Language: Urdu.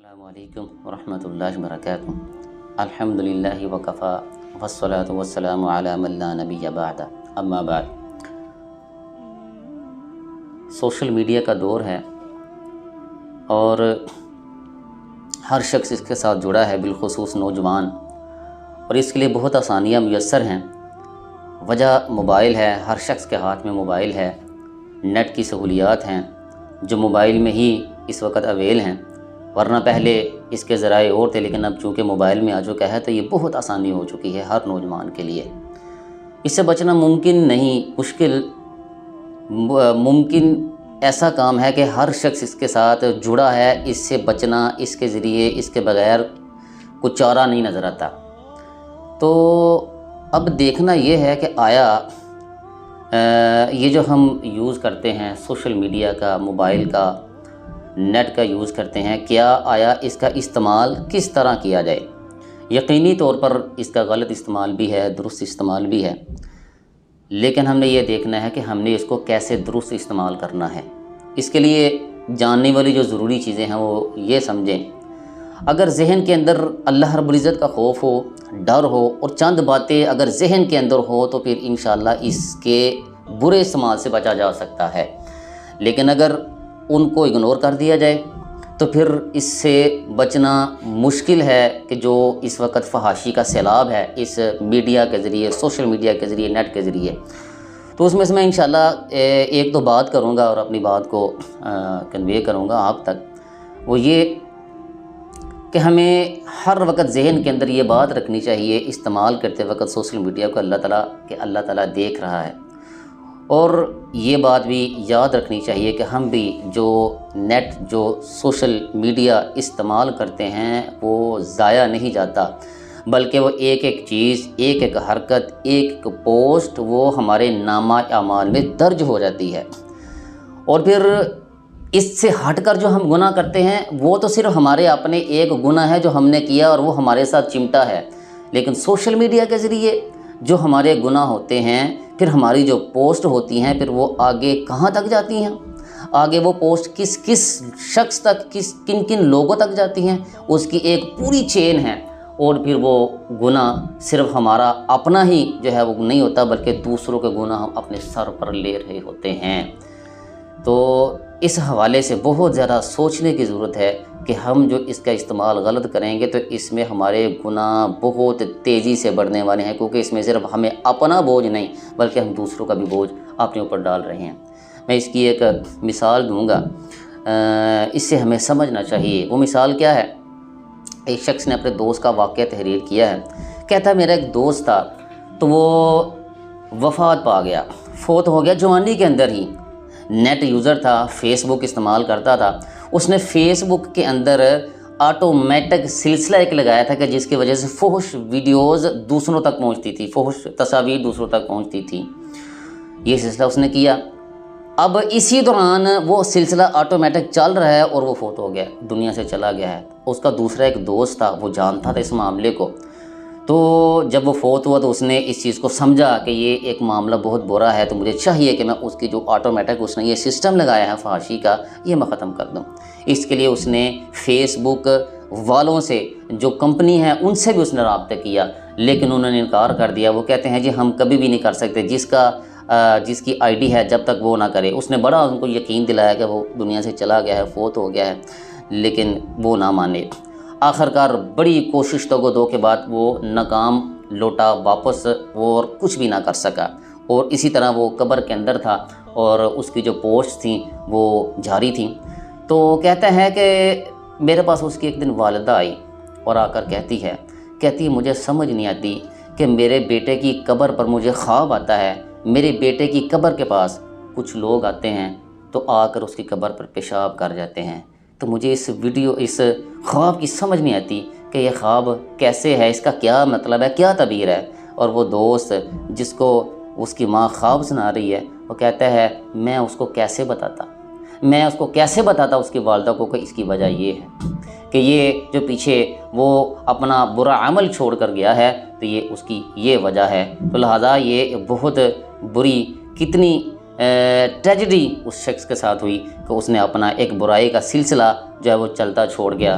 السلام علیکم ورحمۃ اللہ وبرکاتہ۔ الحمدللہ وکفا والصلاۃ والسلام علی من لا نبی بعد، اما بعد۔ سوشل میڈیا کا دور ہے اور ہر شخص اس کے ساتھ جڑا ہے، بالخصوص نوجوان، اور اس کے لیے بہت آسانیاں میسر ہیں۔ وجہ موبائل ہے، ہر شخص کے ہاتھ میں موبائل ہے، نیٹ کی سہولیات ہیں جو موبائل میں ہی اس وقت اویل ہیں، ورنہ پہلے اس کے ذرائع اور تھے، لیکن اب چونکہ موبائل میں آ چکا ہے تو یہ بہت آسانی ہو چکی ہے ہر نوجوان کے لیے۔ اس سے بچنا ممکن نہیں، ممکن ایسا کام ہے کہ ہر شخص اس کے ساتھ جڑا ہے، اس سے بچنا، اس کے ذریعے، اس کے بغیر کچھ چارہ نہیں نظر آتا۔ تو اب دیکھنا یہ ہے کہ آیا یہ جو ہم یوز کرتے ہیں سوشل میڈیا کا، موبائل کا، نیٹ کا یوز کرتے ہیں، کیا آیا اس کا استعمال کس طرح کیا جائے؟ یقینی طور پر اس کا غلط استعمال بھی ہے، درست استعمال بھی ہے، لیکن ہم نے یہ دیکھنا ہے کہ ہم نے اس کو کیسے درست استعمال کرنا ہے۔ اس کے لیے جاننے والی جو ضروری چیزیں ہیں وہ یہ سمجھیں، اگر ذہن کے اندر اللہ رب العزت کا خوف ہو، ڈر ہو، اور چند باتیں اگر ذہن کے اندر ہو تو پھر انشاءاللہ اس کے برے استعمال سے بچا جا سکتا ہے۔ لیکن اگر ان کو اگنور کر دیا جائے تو پھر اس سے بچنا مشکل ہے، کہ جو اس وقت فحاشی کا سیلاب ہے اس میڈیا کے ذریعے، سوشل میڈیا کے ذریعے، نیٹ کے ذریعے۔ تو اس میں سے میں انشاءاللہ ایک دو بات کروں گا اور اپنی بات کو کنوے کروں گا آپ تک۔ وہ یہ کہ ہمیں ہر وقت ذہن کے اندر یہ بات رکھنی چاہیے استعمال کرتے وقت سوشل میڈیا کو، اللہ تعالیٰ دیکھ رہا ہے، اور یہ بات بھی یاد رکھنی چاہیے کہ ہم بھی جو نیٹ، جو سوشل میڈیا استعمال کرتے ہیں وہ ضائع نہیں جاتا، بلکہ وہ ایک ایک چیز، ایک ایک حرکت، ایک ایک پوسٹ وہ ہمارے نامہ اعمال میں درج ہو جاتی ہے۔ اور پھر اس سے ہٹ کر جو ہم گناہ کرتے ہیں وہ تو صرف ہمارے اپنے ایک گناہ ہے جو ہم نے کیا اور وہ ہمارے ساتھ چمٹا ہے، لیکن سوشل میڈیا کے ذریعے جو ہمارے گناہ ہوتے ہیں، پھر ہماری جو پوسٹ ہوتی ہیں، پھر وہ آگے کہاں تک جاتی ہیں، آگے وہ پوسٹ کس کس شخص تک، کن کن لوگوں تک جاتی ہیں، اس کی ایک پوری چین ہے، اور پھر وہ گناہ صرف ہمارا اپنا ہی جو ہے وہ نہیں ہوتا، بلکہ دوسروں کے گناہ ہم اپنے سر پر لے رہے ہوتے ہیں۔ تو اس حوالے سے بہت زیادہ سوچنے کی ضرورت ہے کہ ہم جو اس کا استعمال غلط کریں گے تو اس میں ہمارے گناہ بہت تیزی سے بڑھنے والے ہیں، کیونکہ اس میں صرف ہمیں اپنا بوجھ نہیں بلکہ ہم دوسروں کا بھی بوجھ اپنے اوپر ڈال رہے ہیں۔ میں اس کی ایک مثال دوں گا، اس سے ہمیں سمجھنا چاہیے۔ وہ مثال کیا ہے؟ ایک شخص نے اپنے دوست کا واقعہ تحریر کیا ہے، کہتا ہے میرا ایک دوست تھا تو وہ وفات پا گیا، فوت ہو گیا جوانی کے اندر ہی۔ نیٹ یوزر تھا، فیس بک استعمال کرتا تھا، اس نے فیس بک کے اندر آٹومیٹک سلسلہ ایک لگایا تھا کہ جس کی وجہ سے فحش ویڈیوز دوسروں تک پہنچتی تھی، فحش تصاویر دوسروں تک پہنچتی تھی۔ یہ سلسلہ اس نے کیا۔ اب اسی دوران وہ سلسلہ آٹومیٹک چل رہا ہے اور وہ فوت ہو گیا، دنیا سے چلا گیا ہے۔ اس کا دوسرا ایک دوست تھا، وہ جانتا تھا اس معاملے کو، تو جب وہ فوت ہوا تو اس نے اس چیز کو سمجھا کہ یہ ایک معاملہ بہت برا ہے، تو مجھے چاہیے کہ میں اس کی جو آٹومیٹک اس نے یہ سسٹم لگایا ہے فحاشی کا، یہ میں ختم کر دوں۔ اس کے لیے اس نے فیس بک والوں سے، جو کمپنی ہے ان سے بھی اس نے رابطہ کیا، لیکن انہوں نے انکار کر دیا۔ وہ کہتے ہیں جی ہم کبھی بھی نہیں کر سکتے، جس کی آئی ڈی ہے جب تک وہ نہ کرے۔ اس نے بڑا ان کو یقین دلایا کہ وہ دنیا سے چلا گیا ہے، فوت ہو گیا ہے، لیکن وہ نہ مانے۔ آخرکار بڑی کوشش دو کے بعد وہ ناکام لوٹا واپس، وہ اور کچھ بھی نہ کر سکا، اور اسی طرح وہ قبر کے اندر تھا اور اس کی جو پوسٹ تھیں وہ جاری تھیں۔ تو کہتا ہے کہ میرے پاس اس کی ایک دن والدہ آئی اور آ کر کہتی ہے مجھے سمجھ نہیں آتی کہ میرے بیٹے کی قبر پر مجھے خواب آتا ہے، میرے بیٹے کی قبر کے پاس کچھ لوگ آتے ہیں تو آ کر اس کی قبر پر پیشاب کر جاتے ہیں، تو مجھے اس خواب کی سمجھ نہیں آتی کہ یہ خواب کیسے ہے، اس کا کیا مطلب ہے، کیا تعبیر ہے۔ اور وہ دوست جس کو اس کی ماں خواب سنا رہی ہے، وہ کہتا ہے میں اس کو کیسے بتاتا اس کی والدہ کو کہ اس کی وجہ یہ ہے کہ یہ جو پیچھے وہ اپنا برا عمل چھوڑ کر گیا ہے، تو یہ اس کی یہ وجہ ہے۔ تو لہٰذا یہ بہت بری، کتنی ٹریجڈی اس شخص کے ساتھ ہوئی کہ اس نے اپنا ایک برائی کا سلسلہ جو ہے وہ چلتا چھوڑ گیا،